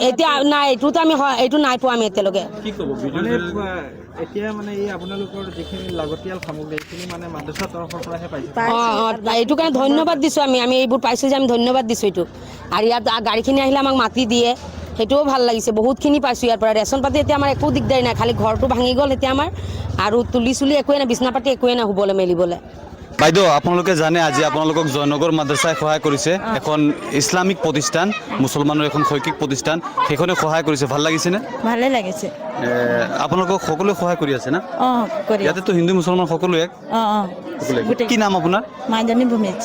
এতিয়া নাই, এইটোতো আমি এইটো নাই পোৱা আমি এতিয়ালৈকে। এতিয়া মানে এই আপোনালোকৰ যিখিনি লাগতিয়াল সামগ্ৰী এইখিনি মানে মাদ্ৰাছাৰ তৰফৰ পৰাহে পাইছে। এইটো কাৰণে ধন্যবাদ দিছোঁ আমি এইবোৰ পাইছোঁ যে আমি ধন্যবাদ দিছোঁ এইটো। আৰু ইয়াত গাড়ীখিনি আহিলে আমাক মাতি দিয়ে, সেইটোও ভাল লাগিছে। বহুতখিনি পাইছোঁ ইয়াৰ পৰা। ৰেচন পাতি এতিয়া আমাৰ একো দিগদাৰি নাই, খালি ঘৰটো ভাঙি গ'ল এতিয়া আমাৰ, আৰু তুলি চুলি একোৱে নাই, বিছনা পাতি একোৱে নাই শুবলৈ মেলিবলৈ। বাইদেউ আপোনালোকে জানে আজি আপোনালোকক জয়নগৰ মাদ্ৰাছাই সহায় কৰিছে, এখন ইছলামিক প্ৰতিষ্ঠান, মুছলমানৰ এখন শৈক্ষিক প্ৰতিষ্ঠান, সেইখনে সহায় কৰিছে, ভাল লাগিছেনে? ভালে লাগিছে। আপোনালোকক সকলোৱে সহায় কৰি আছে না? কৰি ইয়াতেতো হিন্দু মুছলমান সকলোৱে। গোটেই কি নাম আপোনাৰ? মাইদানী ভূমিজ।